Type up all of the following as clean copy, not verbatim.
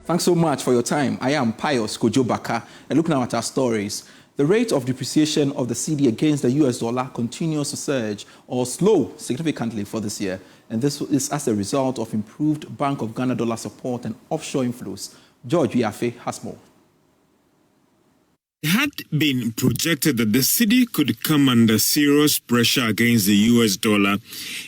Thanks so much for your time. I am Pius Kojobaka, and looking at our stories. The rate of depreciation of the Cedi against the US dollar continues to surge or slow significantly for this year. And this is as a result of improved Bank of Ghana dollar support and offshore inflows. George Wiafe has more. It had been projected that the Cedi could come under serious pressure against the US dollar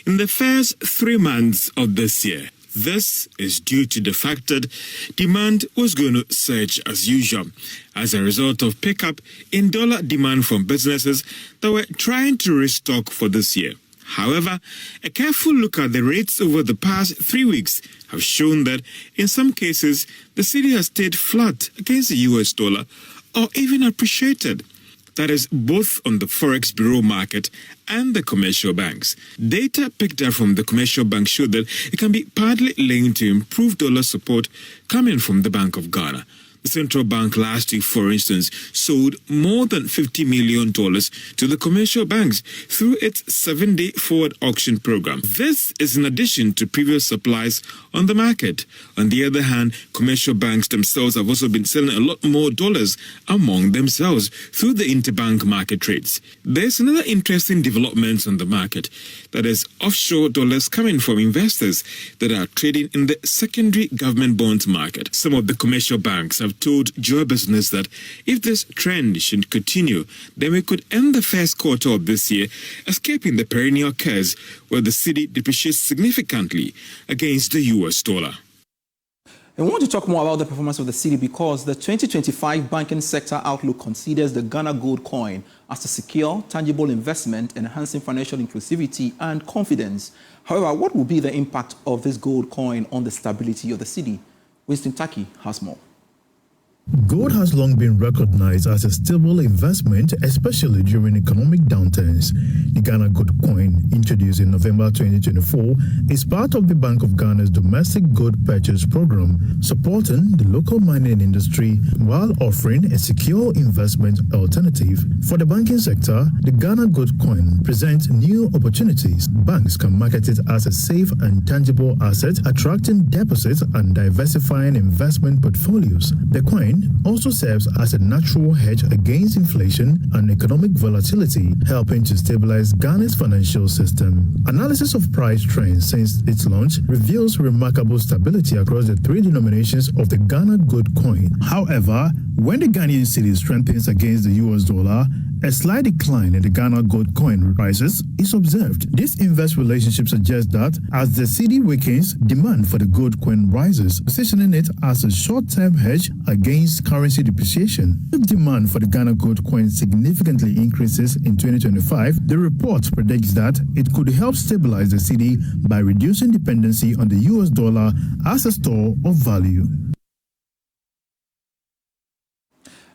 in the first 3 months of this year. This is due to the fact that demand was going to surge as usual as a result of pickup in dollar demand from businesses that were trying to restock for this year. However, a careful look at the rates over the past 3 weeks have shown that in some cases, the Cedi has stayed flat against the US dollar or even appreciated. That is both on the Forex Bureau market and the commercial banks. Data picked up from the commercial bank showed that it can be partly linked to improved dollar support coming from the Bank of Ghana. The central bank last week, for instance, sold more than $50 million to the commercial banks through its 7-day forward auction program. This is in addition to previous supplies on the market. On the other hand, commercial banks themselves have also been selling a lot more dollars among themselves through the interbank market trades. There's another interesting development on the market, that is offshore dollars coming from investors that are trading in the secondary government bonds market. Some of the commercial banks have told Joy Business that if this trend should continue, then we could end the first quarter of this year escaping the perennial curse where the Cedi depreciates significantly against the US dollar. I want to talk more about the performance of the Cedi because the 2025 banking sector outlook considers the Ghana gold coin as a secure, tangible investment, enhancing financial inclusivity and confidence. However, what will be the impact of this gold coin on the stability of the Cedi? Winston Taki has more. Gold has long been recognized as a stable investment, especially during economic downturns. The Ghana Gold Coin, introduced in November 2024, is part of the Bank of Ghana's domestic gold purchase program, supporting the local mining industry while offering a secure investment alternative. For the banking sector, the Ghana Gold Coin presents new opportunities. Banks can market it as a safe and tangible asset, attracting deposits and diversifying investment portfolios. The coin also serves as a natural hedge against inflation and economic volatility, helping to stabilize Ghana's financial system. Analysis of price trends since its launch reveals remarkable stability across the 3 denominations of the Ghana Gold Coin. However, when the Ghanaian cedi strengthens against the US dollar, a slight decline in the Ghana Gold Coin prices is observed. This inverse relationship suggests that as the Cedi weakens, demand for the gold coin rises, positioning it as a short-term hedge against currency depreciation. If demand for the Ghana Gold Coin significantly increases in 2025, the report predicts that it could help stabilize the Cedi by reducing dependency on the US dollar as a store of value.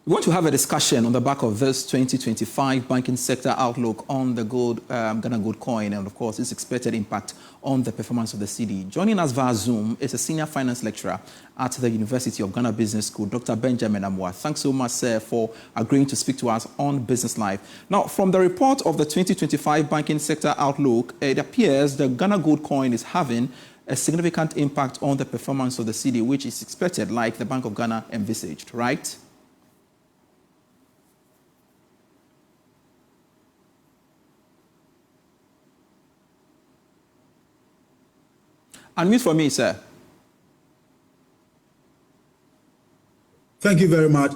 We want to have a discussion on the back of this 2025 banking sector outlook on the Ghana Gold Coin and, of course, its expected impact on the performance of the Cedi. Joining us via Zoom is a senior finance lecturer at the University of Ghana Business School, Dr. Benjamin Amwa. Thanks so much, sir, for agreeing to speak to us on Business Live. Now, from the report of the 2025 banking sector outlook, it appears the Ghana Gold Coin is having a significant impact on the performance of the Cedi, which is expected, like the Bank of Ghana envisaged, right? Unmute for me, sir. Thank you very much.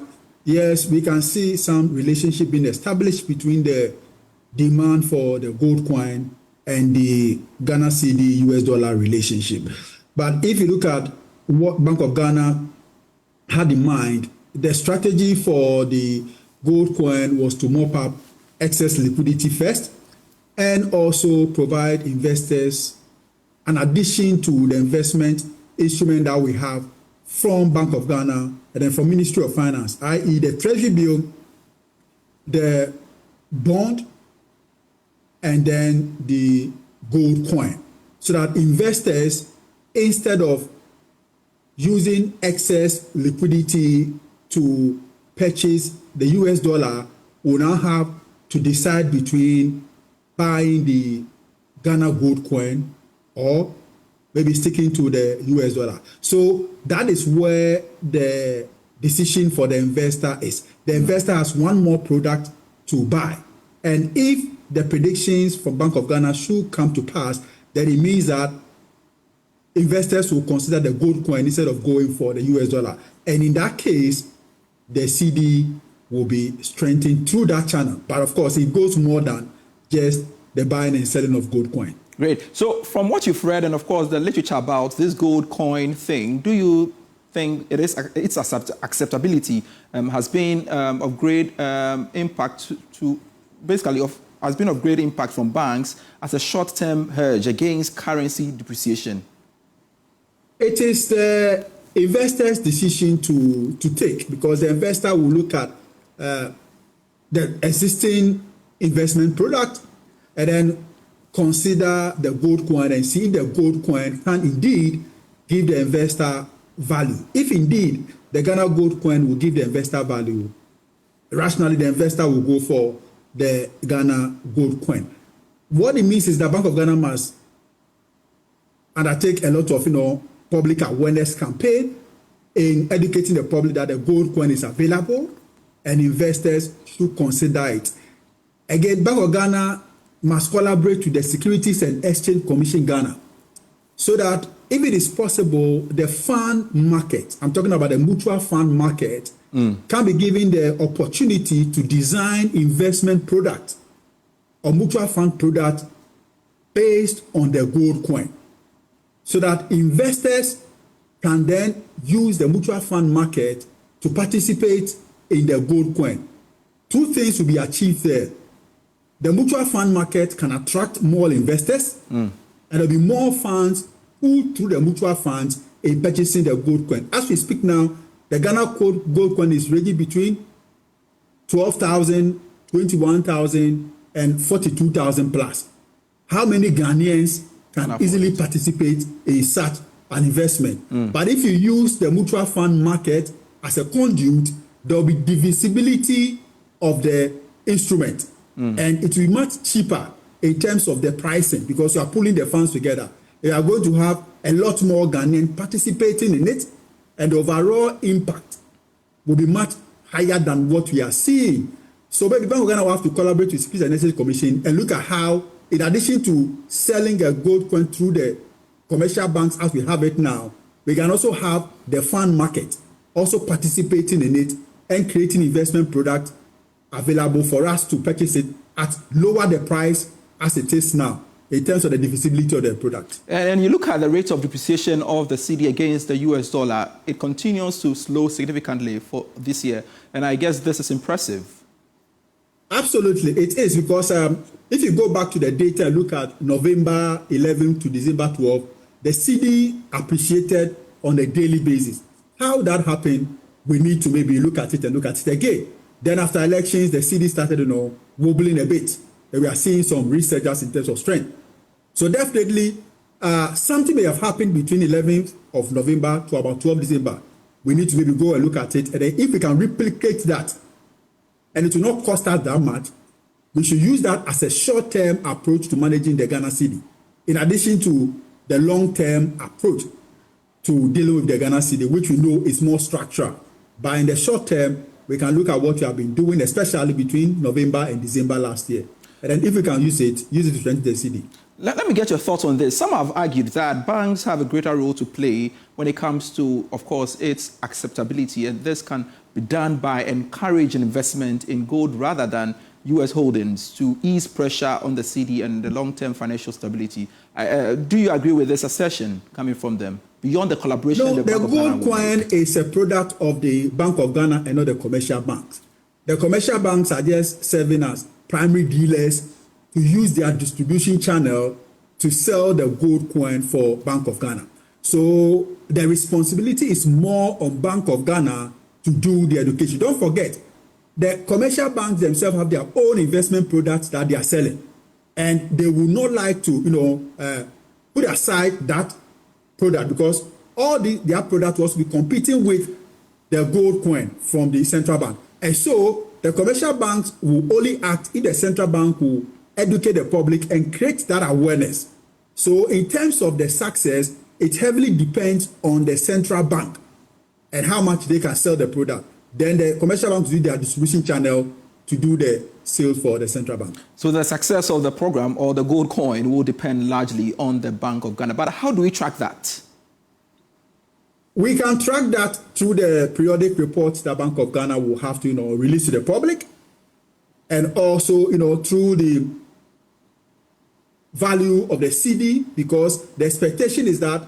Yes, we can see some relationship being established between the demand for the gold coin and the Ghana Cedi US dollar relationship. But if you look at what Bank of Ghana had in mind, the strategy for the gold coin was to mop up excess liquidity first and also provide investors in addition to the investment instrument that we have from Bank of Ghana and then from Ministry of Finance, i.e. the Treasury bill, the bond, and then the gold coin. So that investors, instead of using excess liquidity to purchase the US dollar, will now have to decide between buying the Ghana gold coin or maybe sticking to the US dollar. So that is where the decision for the investor is. The investor has one more product to buy. And if the predictions from Bank of Ghana should come to pass, then it means that investors will consider the gold coin instead of going for the US dollar. And in that case, the Cedi will be strengthened through that channel. But of course, it goes more than just the buying and selling of gold coin. Great. So from what you've read and, of course, the literature about this gold coin thing, do you think its acceptability has been of great impact has been of great impact from banks as a short-term hedge against currency depreciation? It is the investor's decision to take, because the investor will look at the existing investment product and then consider the gold coin and see if the gold coin can indeed give the investor value. If indeed the Ghana gold coin will give the investor value, rationally the investor will go for the Ghana gold coin. What it means is that Bank of Ghana must undertake a lot of public awareness campaign in educating the public that the gold coin is available and investors should consider it. Again, Bank of Ghana must collaborate with the Securities and Exchange Commission Ghana so that if it is possible, the fund market, I'm talking about the mutual fund market, can be given the opportunity to design investment product or mutual fund product based on the gold coin, so that investors can then use the mutual fund market to participate in the gold coin. Two things will be achieved there. The mutual fund market can attract more investors, and there'll be more funds pulled through the mutual funds in purchasing the gold coin. As we speak now, the Ghana gold coin is ranging between 12,000, 21,000, and 42,000 plus. How many Ghanaians can easily participate in such an investment? But if you use the mutual fund market as a conduit, there will be divisibility of the instrument, and it will be much cheaper in terms of the pricing, because you are pulling the funds together. You are going to have a lot more Ghanaians participating in it, and the overall impact will be much higher than what we are seeing. So maybe Bank of Ghana will have to collaborate with Securities and Exchange Commission and look at how, in addition to selling a gold coin through the commercial banks as we have it now, we can also have the fund market also participating in it and creating investment product available for us to purchase it at lower the price as it is now, in terms of the divisibility of the product. And you look at the rate of depreciation of the Cedi against the US dollar, it continues to slow significantly for this year. And I guess this is impressive. Absolutely, it is, because if you go back to the data and look at November 11 to December 12, the Cedi appreciated on a daily basis. How that happened, we need to maybe look at it and look at it again. Then after elections, the Cedi started, wobbling a bit. And we are seeing some resurgence in terms of strength. So definitely, something may have happened between 11th of November to about 12th December. We need to maybe go and look at it. And then if we can replicate that, and it will not cost us that much, we should use that as a short-term approach to managing the Ghana Cedi, in addition to the long-term approach to dealing with the Ghana Cedi, which we know is more structural. But in the short term, we can look at what we have been doing, especially between November and December last year. And then if we can use it to strengthen the Cedi. Let me get your thoughts on this. Some have argued that banks have a greater role to play when it comes to, of course, its acceptability, and this can be done by encouraging investment in gold rather than U.S. holdings to ease pressure on the Cedi and the long-term financial stability. Do you agree with this assertion coming from them? Beyond the collaboration, no, the gold coin is a product of the Bank of Ghana and not the commercial banks. The commercial banks are just serving as primary dealers to use their distribution channel to sell the gold coin for Bank of Ghana. So the responsibility is more on Bank of Ghana to do the education. Don't forget, the commercial banks themselves have their own investment products that they are selling, and they will not like to, put aside that product, because all their products will also be competing with the gold coin from the central bank. And so the commercial banks will only act if the central bank will educate the public and create that awareness. So in terms of the success, it heavily depends on the central bank and how much they can sell the product. Then the commercial banks do their distribution channel to do the sales for the central bank. So the success of the program or the gold coin will depend largely on the Bank of Ghana. But how do we track that? We can track that through the periodic reports that Bank of Ghana will have to, release to the public, and also, through the value of the Cedi, because the expectation is that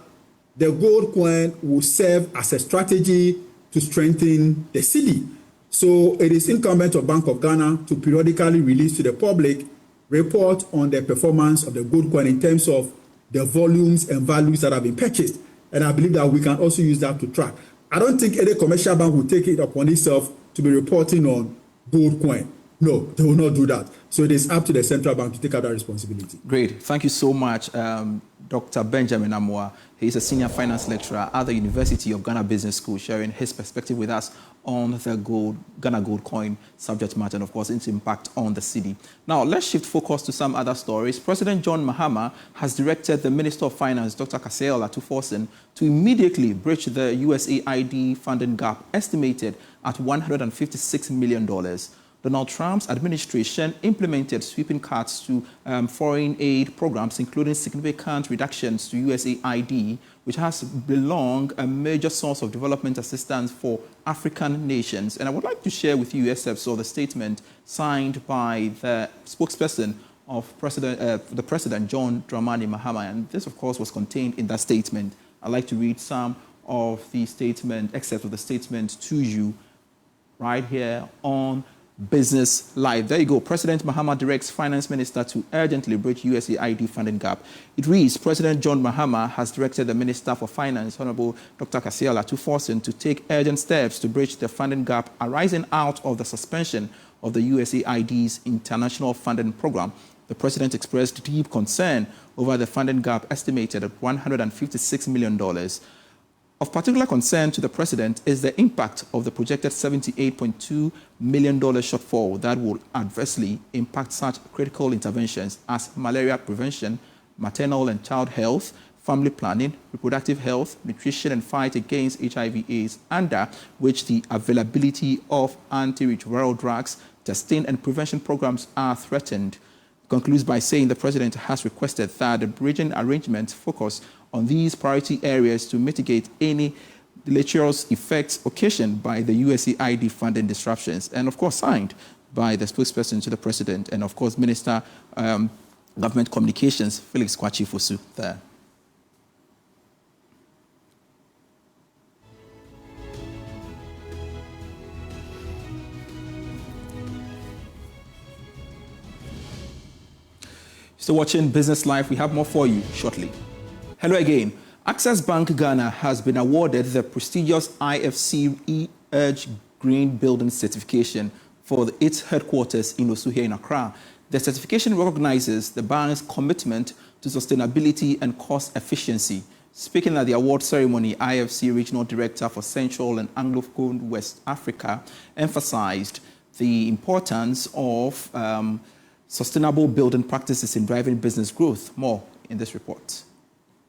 the gold coin will serve as a strategy to strengthen the Cedi. So it is incumbent on Bank of Ghana to periodically release to the public report on the performance of the gold coin in terms of the volumes and values that have been purchased. And I believe that we can also use that to track. I don't think any commercial bank will take it upon itself to be reporting on gold coin. No, they will not do that. So it is up to the central bank to take up that responsibility. Great. Thank you so much, Dr. Benjamin Amoah. He is a senior finance lecturer at the University of Ghana Business School, sharing his perspective with us on the Ghana gold coin subject matter and, of course, its impact on the Cedi. Now, let's shift focus to some other stories. President John Mahama has directed the Minister of Finance, Dr. Kasseil Atuforsen, to immediately bridge the USAID funding gap estimated at $156 million. Donald Trump's administration implemented sweeping cuts to foreign aid programs, including significant reductions to USAID, which has been long a major source of development assistance for African nations. And I would like to share with you excerpts of the statement signed by the spokesperson of the President, John Dramani Mahama. And this, of course, was contained in that statement. I'd like to read some of the statement, excerpts of the statement to you right here on Business Live. There you go. President Mahama directs Finance Minister to urgently bridge USAID funding gap. It reads, President John Mahama has directed the Minister for Finance, Honorable Dr. Kasseil Atuforsen, to take urgent steps to bridge the funding gap arising out of the suspension of the USAID's international funding program. The President expressed deep concern over the funding gap estimated at $156 million. Of particular concern to the President is the impact of the projected $78.2 million shortfall that will adversely impact such critical interventions as malaria prevention, maternal and child health, family planning, reproductive health, nutrition and fight against HIV/AIDS, under which the availability of antiretroviral drugs, testing and prevention programs are threatened. Concludes by saying the President has requested that the bridging arrangements focus on these priority areas to mitigate any deleterious effects occasioned by the USAID funding disruptions, and of course signed by the spokesperson to the President and of course Minister Government Communications, Felix Kwakye Fosu there. Still watching Business Live, we have more for you shortly. Hello again. Access Bank Ghana has been awarded the prestigious IFC E-Edge Green Building Certification for its headquarters in Osu here in Accra. The certification recognizes the bank's commitment to sustainability and cost efficiency. Speaking at the award ceremony, IFC Regional Director for Central and Anglophone West Africa emphasized the importance of sustainable building practices in driving business growth. More in this report.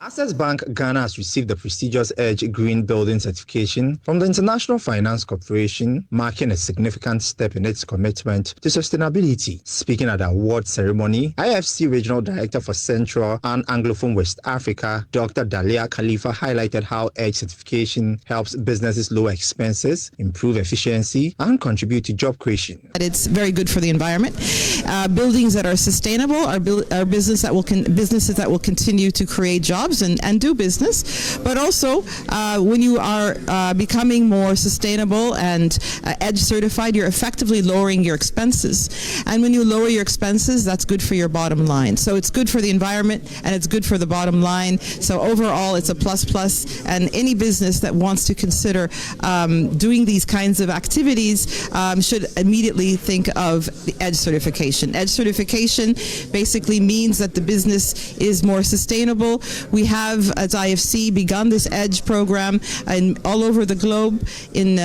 Access Bank Ghana has received the prestigious Edge Green Building Certification from the International Finance Corporation, marking a significant step in its commitment to sustainability. Speaking at the award ceremony, IFC Regional Director for Central and Anglophone West Africa, Dr. Dalia Khalifa, highlighted how Edge certification helps businesses lower expenses, improve efficiency, and contribute to job creation. It's very good for the environment. Buildings that are sustainable are businesses that will continue to create jobs and do business, but also when you are becoming more sustainable and EDGE certified, you're effectively lowering your expenses. And when you lower your expenses, that's good for your bottom line. So it's good for the environment and it's good for the bottom line. So overall, it's a plus, and any business that wants to consider doing these kinds of activities should immediately think of the EDGE certification. EDGE certification basically means that the business is more sustainable. We We have, as IFC, begun this EDGE program all over the globe. In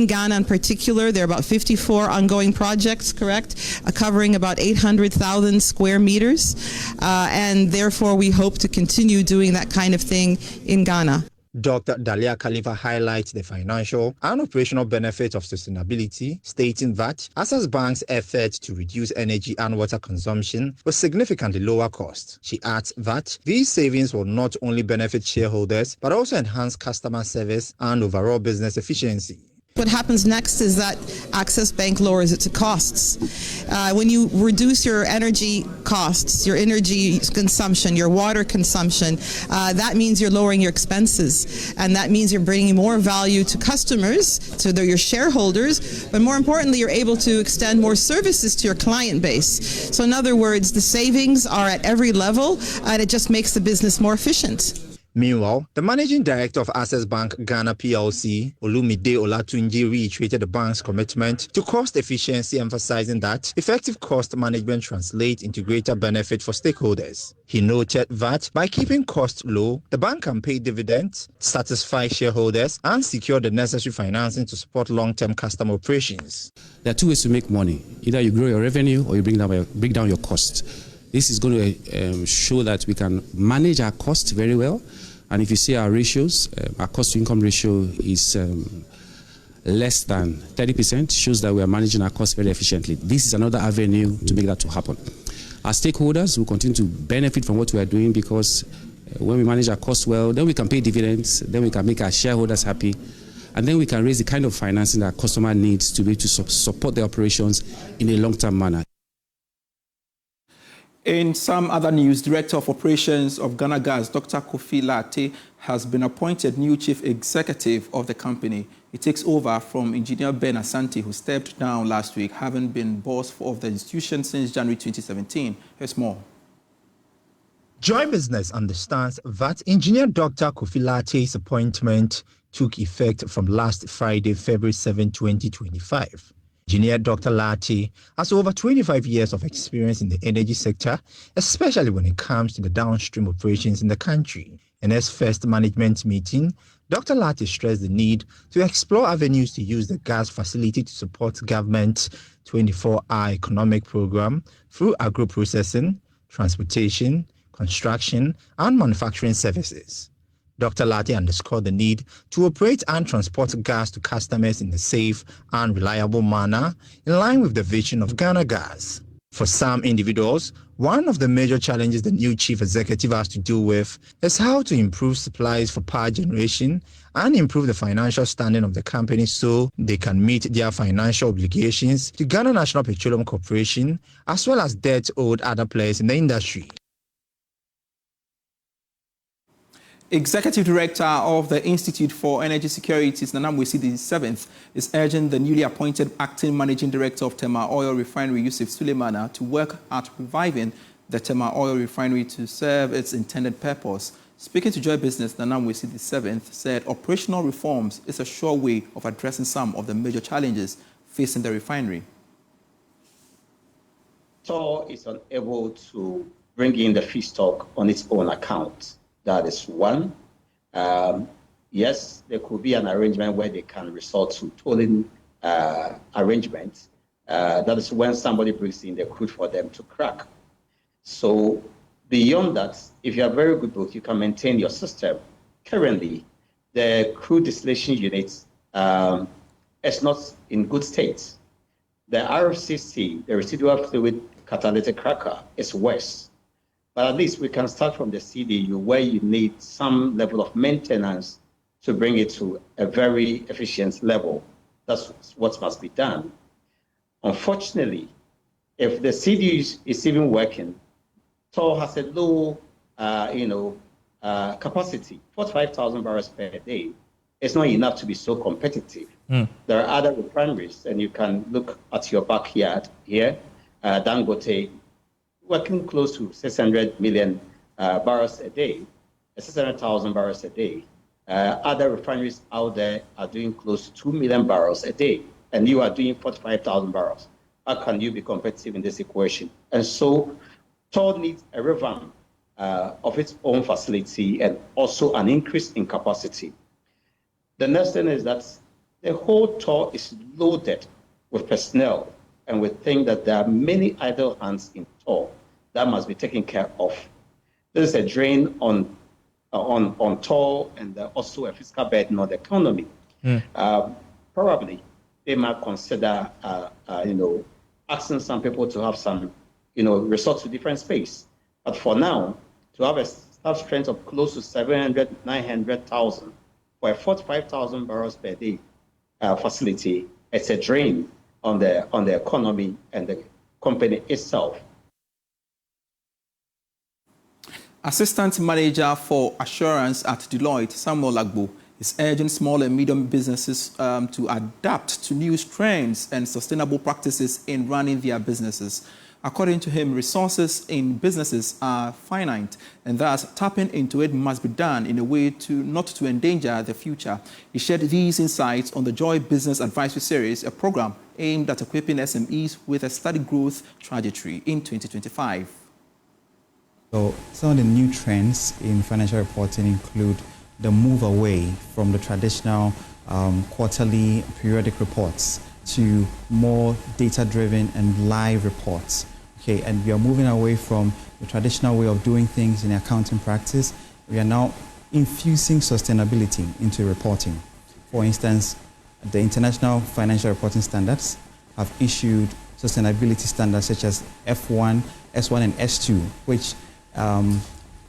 Ghana in particular, there are about 54 ongoing projects, correct, covering about 800,000 square meters. And therefore, we hope to continue doing that kind of thing in Ghana. Dr. Dalia Khalifa highlights the financial and operational benefits of sustainability, stating that Access Bank's efforts to reduce energy and water consumption will significantly lower costs. She adds that these savings will not only benefit shareholders, but also enhance customer service and overall business efficiency. What happens next is that Access Bank lowers its costs. When you reduce your energy costs, your energy consumption, your water consumption, that means you're lowering your expenses. And that means you're bringing more value to customers, to your shareholders, but more importantly, you're able to extend more services to your client base. So in other words, the savings are at every level, and it just makes the business more efficient. Meanwhile, the managing director of Access Bank Ghana PLC, Olumide Olatunji, reiterated the bank's commitment to cost efficiency, emphasizing that effective cost management translates into greater benefit for stakeholders. He noted that by keeping costs low, the bank can pay dividends, satisfy shareholders, and secure the necessary financing to support long-term customer operations. There are two ways to make money. Either you grow your revenue or you bring down your costs. This is going to show that we can manage our costs very well. And if you see our ratios, our cost-to-income ratio is less than 30%, shows that we are managing our costs very efficiently. This is another avenue to make that to happen. Our stakeholders will continue to benefit from what we are doing because when we manage our costs well, then we can pay dividends, then we can make our shareholders happy, and then we can raise the kind of financing that our customer needs to be able to support their operations in a long-term manner. In some other news, Director of Operations of Ghana Gas, Dr. Kofi Latte, has been appointed new chief executive of the company. He takes over from Engineer Ben Asante, who stepped down last week, having been boss of the institution since January 2017. Here's more. Joy Business understands that Engineer Dr. Kofi Latte's appointment took effect from last Friday, February 7, 2025. Engineer Dr. Latte has over 25 years of experience in the energy sector, especially when it comes to the downstream operations in the country. In his first management meeting, Dr. Latte stressed the need to explore avenues to use the gas facility to support government's 24-hour economic program through agro-processing, transportation, construction, and manufacturing services. Dr. Latte underscored the need to operate and transport gas to customers in a safe and reliable manner in line with the vision of Ghana Gas. For some individuals, one of the major challenges the new chief executive has to deal with is how to improve supplies for power generation and improve the financial standing of the company so they can meet their financial obligations to Ghana National Petroleum Corporation as well as debt owed other players in the industry. Executive Director of the Institute for Energy Securities, Nanamwe Cedi VII, is urging the newly appointed Acting Managing Director of Tema Oil Refinery, Yusuf Suleimana, to work at reviving the Tema Oil Refinery to serve its intended purpose. Speaking to Joy Business, Nanamwe Cedi VII said operational reforms is a sure way of addressing some of the major challenges facing the refinery. TOR is unable to bring in the feedstock on its own account. That is one. Yes, there could be an arrangement where they can resort to tolling arrangements. That is when somebody brings in the crude for them to crack. So beyond that, if you are very good both, you can maintain your system. Currently, the crude distillation unit is not in good state. The RFCC, the residual fluid catalytic cracker, is worse. But at least we can start from the CDU where you need some level of maintenance to bring it to a very efficient level. That's what must be done. Unfortunately, if the CDU is even working, TOR has a low, capacity, 45,000 barrels per day. It's not enough to be so competitive. There are other refineries, and you can look at your backyard here, Dangote, working close to 600 million barrels a day, 600,000 barrels a day. Other refineries out there are doing close to 2 million barrels a day, and you are doing 45,000 barrels. How can you be competitive in this equation? And so TOR needs a revamp. of its own facility and also an increase in capacity. The next thing is that the whole tour is loaded with personnel, and we think that there are many idle hands in tour that must be taken care of. There is a drain on toll, and also a fiscal burden on the economy. Probably they might consider, asking some people to have some, resort to different space. But for now, to have a staff strength of close to 700, 900,000 for a 45,000 barrels per day facility, it's a drain on the economy and the company itself. Assistant Manager for Assurance at Deloitte, Samuel Agbo, is urging small and medium businesses to adapt to new trends and sustainable practices in running their businesses. According to him, resources in businesses are finite, and thus tapping into it must be done in a way not to endanger the future. He shared these insights on the Joy Business Advisory Series, a program aimed at equipping SMEs with a steady growth trajectory in 2025. So some of the new trends in financial reporting include the move away from the traditional quarterly periodic reports to more data-driven and live reports. Okay, and we are moving away from the traditional way of doing things in accounting practice. We are now infusing sustainability into reporting. For instance, the International Financial Reporting Standards have issued sustainability standards such as F1, S1, and S2, which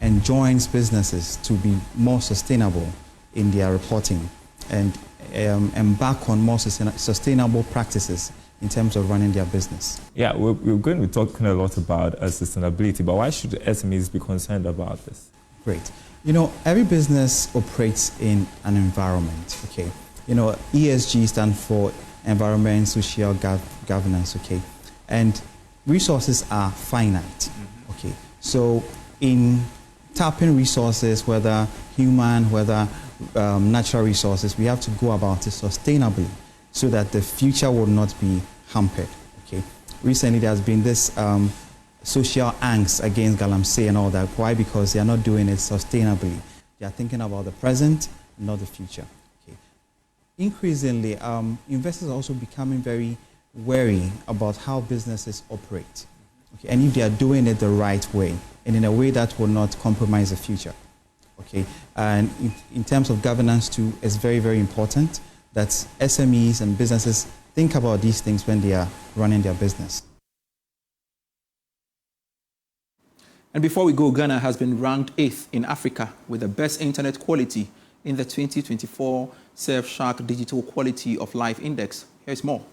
enjoins businesses to be more sustainable in their reporting and embark on more sustainable practices in terms of running their business. Yeah, we're going to be talking a lot about sustainability, but why should SMEs be concerned about this? Great. Every business operates in an environment, okay? ESG stands for environment, social governance, okay? And resources are finite, okay? So in tapping resources, whether human, whether natural resources, we have to go about it sustainably so that the future will not be hampered. Okay. Recently, there has been this social angst against galamsey and all that. Why? Because they are not doing it sustainably. They are thinking about the present, not the future. Okay. Increasingly, investors are also becoming very wary about how businesses operate. Okay. And if they are doing it the right way and in a way that will not compromise the future. Okay. And in terms of governance too, it's very, very important that SMEs and businesses think about these things when they are running their business. And before we go, Ghana has been ranked 8th in Africa with the best internet quality in the 2024 Surfshark Digital Quality of Life Index. Here's more.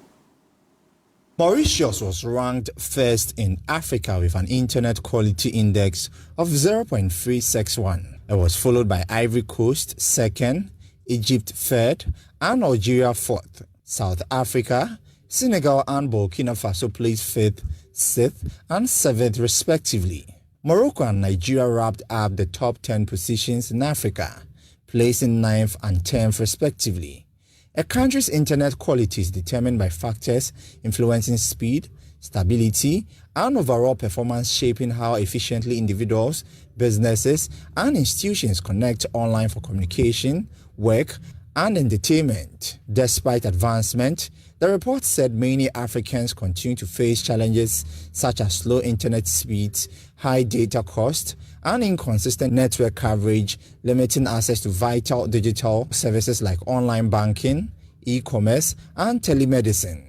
Mauritius was ranked first in Africa with an internet quality index of 0.361. It was followed by Ivory Coast second, Egypt third, and Algeria fourth. South Africa, Senegal and Burkina Faso placed 5th, 6th, and 7th respectively. Morocco and Nigeria wrapped up the top 10 positions in Africa, placing 9th and 10th respectively. A country's internet quality is determined by factors influencing speed, stability, and overall performance, shaping how efficiently individuals, businesses, and institutions connect online for communication, work, and entertainment. Despite advancement, the report said many Africans continue to face challenges such as slow internet speeds, high data costs, and inconsistent network coverage, limiting access to vital digital services like online banking, e-commerce, and telemedicine.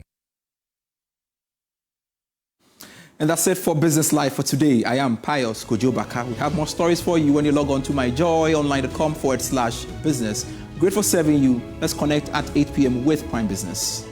And that's it for Business Live for today. I am Pius Kojobaka. We have more stories for you when you log on to myjoyonline.com/business. Great for serving you. Let's connect at 8 p.m. with Prime Business.